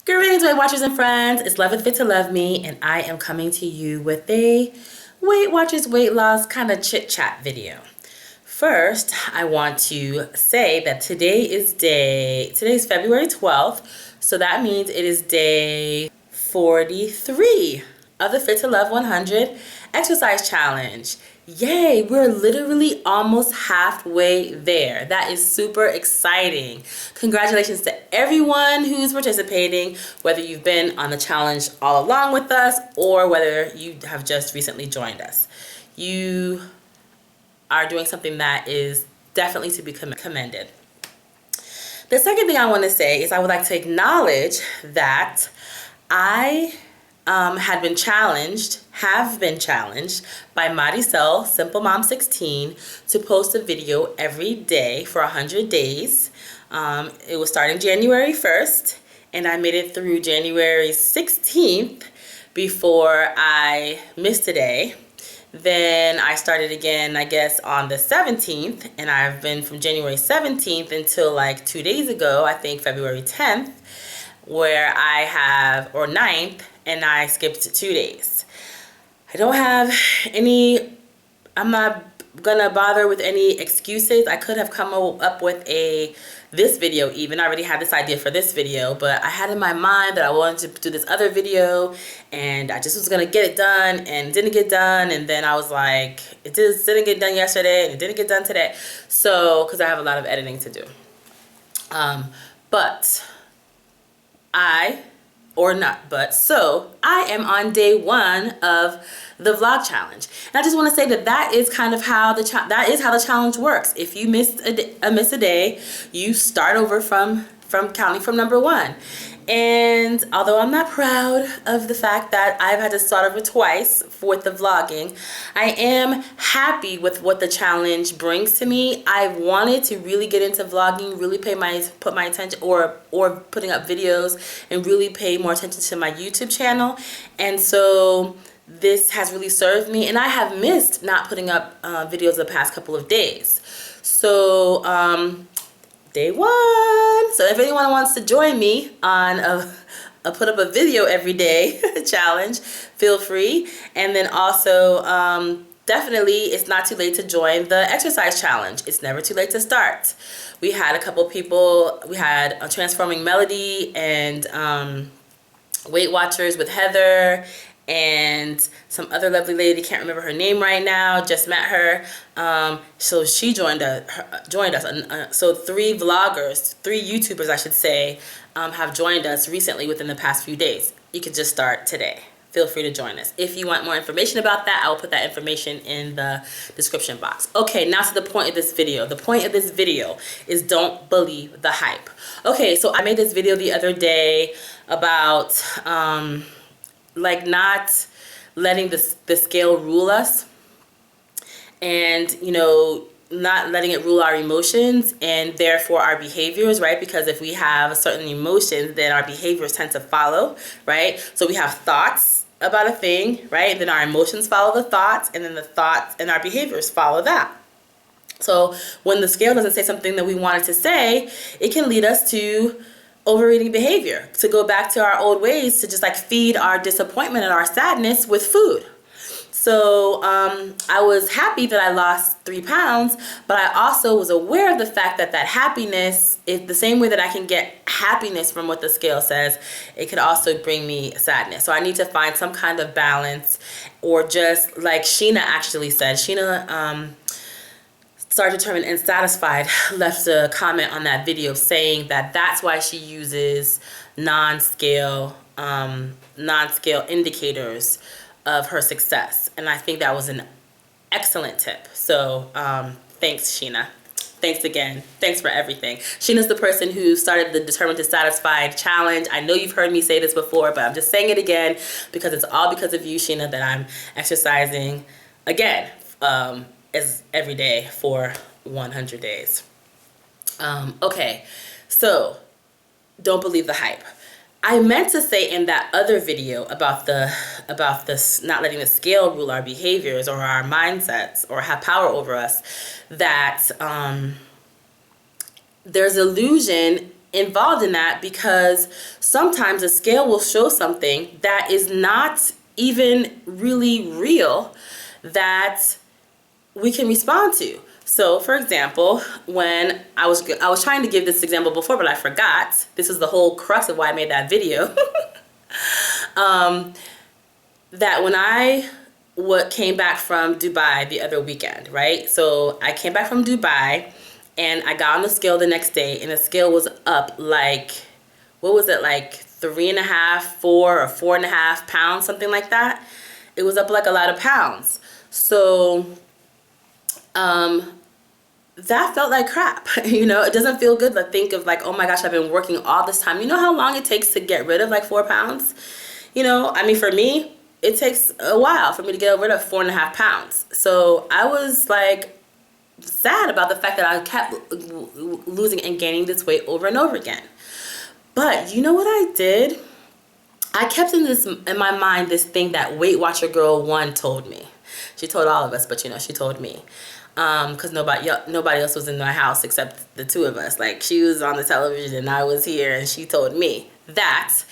Greetings, Weight Watchers and friends. It's Love It Fit to Love Me, and I am coming to you with a Weight Watchers weight loss kind of chit chat video. First, I want to say that today's February 12th, so that means it is day 43 of the Fit to Love 100 exercise challenge. Yay, we're literally almost halfway there. That is super exciting. Congratulations to everyone who's participating, whether you've been on the challenge all along with us or whether you have just recently joined us. You are doing something that is definitely to be commended. The second thing I want to say is I would like to acknowledge that I have been challenged by Maricel, Simple Mom 16, to post a video every day for 100 days. It was starting January 1st, and I made it through January 16th before I missed a day. Then I started again, I guess, on the 17th, and I've been from January 17th until like 2 days ago, I think February 10th, where I have, or 9th, and I skipped 2 days. I don't have I'm not gonna bother with any excuses. I could have come up with this video even. I already had this idea for this video, but I had in my mind that I wanted to do this other video, and I just was gonna get it done, and it didn't get done, and then I was like, it just didn't get done yesterday, and it didn't get done today. So, because I have a lot of editing to do. So I am on day 1 of the vlog challenge, and I just want to say that is kind of how the challenge works. If you miss a day, you start over from counting from number 1. And although I'm not proud of the fact that I've had to start over twice with the vlogging, I am happy with what the challenge brings to me. I wanted to really get into vlogging, really put my attention, or putting up videos, and really pay more attention to my YouTube channel. And so this has really served me, and I have missed not putting up videos the past couple of days. So day 1. So if anyone wants to join me on a put up a video every day challenge, feel free. And then also definitely it's not too late to join the exercise challenge. It's never too late to start. We had a couple people. We had a Transforming Melody and Weight Watchers with Heather, and some other lovely lady, can't remember her name right now, just met her. So she joined us. So 3 YouTubers, I should say, have joined us recently within the past few days. You can just start today. Feel free to join us. If you want more information about that, I will put that information in the description box. Okay, now to the point of this video. The point of this video is don't believe the hype. Okay, so I made this video the other day about like not letting the scale rule us, and not letting it rule our emotions and therefore our behaviors, right? Because if we have certain emotions, then our behaviors tend to follow, right? So we have thoughts about a thing, right? And then our emotions follow the thoughts, and then the thoughts and our behaviors follow that. So when the scale doesn't say something that we want it to say, it can lead us to overeating behavior, to go back to our old ways, to just like feed our disappointment and our sadness with food. So I was happy that I lost 3 pounds, but I also was aware of the fact that happiness is the same way that I can get happiness from what the scale says. It could also bring me sadness. So I need to find some kind of balance, or just like Sheena actually said. Sheena, Star Determined and Satisfied, left a comment on that video saying that that's why she uses non-scale indicators of her success. And I think that was an excellent tip. So thanks, Sheena. Thanks again. Thanks for everything. Sheena's the person who started the Determined to Satisfied challenge. I know you've heard me say this before, but I'm just saying it again because it's all because of you, Sheena, that I'm exercising again. Is every day for 100 days. Okay, so don't believe the hype. I meant to say in that other video about this not letting the scale rule our behaviors or our mindsets or have power over us, that there's illusion involved in that because sometimes the scale will show something that is not even really real that we can respond to. So, for example, when I was trying to give this example before, but I forgot. This is the whole crux of why I made that video. That when I came back from Dubai the other weekend, right? So I came back from Dubai and I got on the scale the next day, and the scale was up like, what was it, like 3.5, 4 or 4.5 pounds, something like that. It was up like a lot of pounds. So that felt like crap. You know, it doesn't feel good to think of like, oh my gosh, I've been working all this time. You know how long it takes to get rid of like 4 pounds? You know, I mean, for me, it takes a while for me to get rid of 4.5 pounds. So I was like sad about the fact that I kept losing and gaining this weight over and over again. But you know what I did? I kept in my mind this thing that Weight Watcher Girl 1 told me. She told all of us, but you know, she told me. Because nobody else was in my house except the two of us. Like, she was on the television and I was here, and she told me that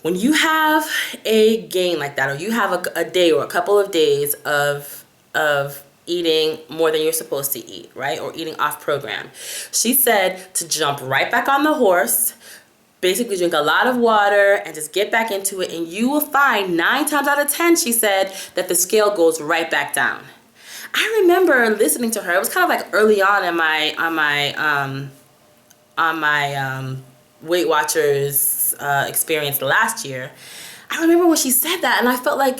when you have a gain like that, or you have a day or a couple of days of eating more than you're supposed to eat, right? Or eating off program. She said to jump right back on the horse, basically drink a lot of water and just get back into it, and you will find 9 times out of 10, she said, that the scale goes right back down. I remember listening to her. It was kind of like early on in my Weight Watchers experience last year. I remember when she said that, and I felt like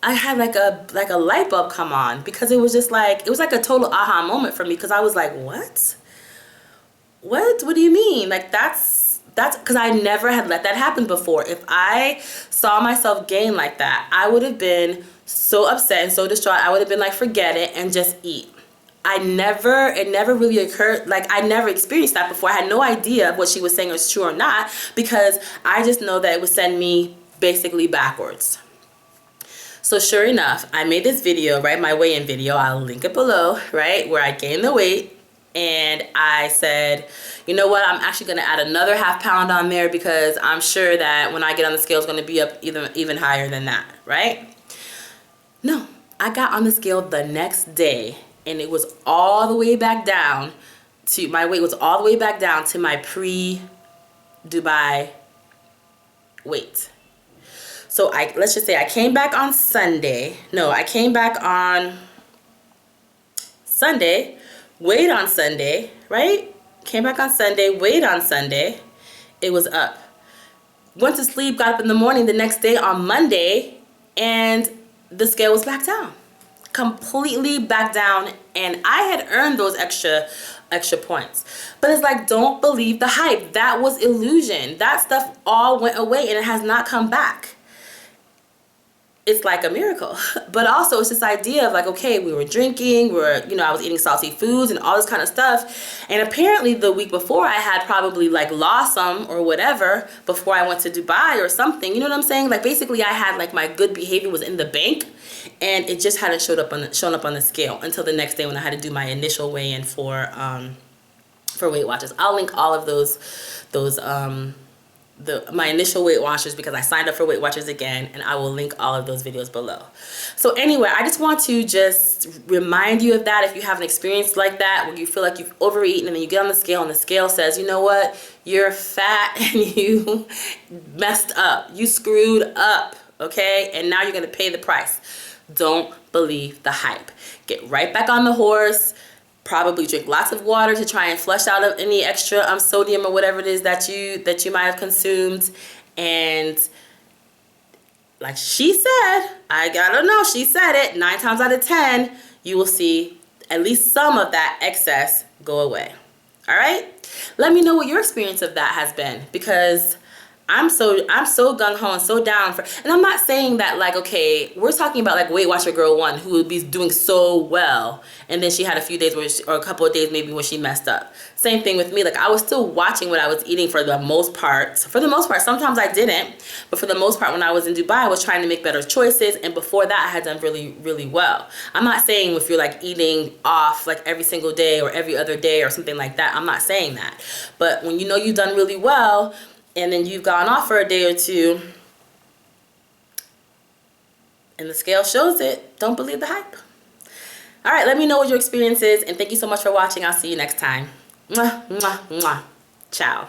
I had like a light bulb come on, because it was just like, it was like a total aha moment for me, because I was like, what do you mean? Like, that's because I never had let that happen before. If I saw myself gain like that, I would have been so upset and so distraught. I would have been like, forget it and just eat. It never really occurred. Like, I never experienced that before. I had no idea if what she was saying was true or not, because I just know that it would send me basically backwards. So sure enough, I made this video, right? My weigh-in video. I'll link it below, right? Where I gained the weight. And I said, you know what? I'm actually going to add another ½ pound on there, because I'm sure that when I get on the scale, it's going to be up even higher than that, right? No, I got on the scale the next day, and it was all the way back down to, my weight was all the way back down to my pre-Dubai weight. So let's just say I came back on Sunday. No, I came back on Sunday, weighed on Sunday, right? Came back on Sunday, weighed on Sunday. It was up. Went to sleep, got up in the morning the next day on Monday, and the scale was back down. Completely back down, and I had earned those extra points. But it's like, don't believe the hype. That was illusion. That stuff all went away, and it has not come back. It's like a miracle. But also, it's this idea of like, okay, we were drinking, I was eating salty foods and all this kind of stuff. And apparently the week before, I had probably like lost some or whatever before I went to Dubai or something. You know what I'm saying? Like, basically I had like my good behavior was in the bank, and it just hadn't shown up on the scale until the next day when I had to do my initial weigh-in for Weight Watchers. I'll link all of those my initial Weight Watchers, because I signed up for Weight Watchers again, and I will link all of those videos below. So anyway, I just want to just remind you of that. If you have an experience like that where you feel like you've overeaten, and then you get on the scale and the scale says, you know what, you're fat and you messed up, you screwed up, okay, and now you're gonna pay the price. Don't believe the hype. Get right back on the horse. Probably drink lots of water to try and flush out of any extra sodium or whatever it is that you might have consumed. And like she said, I gotta know, she said it, 9 times out of 10, you will see at least some of that excess go away. All right? Let me know what your experience of that has been, because I'm so gung-ho and so down for, and I'm not saying that like, okay, we're talking about like Weight Watcher Girl 1 who would be doing so well, and then she had a few days where or a couple of days maybe when she messed up. Same thing with me. Like, I was still watching what I was eating for the most part. Sometimes I didn't, but for the most part when I was in Dubai, I was trying to make better choices, and before that I had done really, really well. I'm not saying if you're like eating off like every single day or every other day or something like that, I'm not saying that. But when you know you've done really well, and then you've gone off for a day or two, and the scale shows it, don't believe the hype. All right, let me know what your experience is, and thank you so much for watching. I'll see you next time. Mwah, mwah, mwah. Ciao.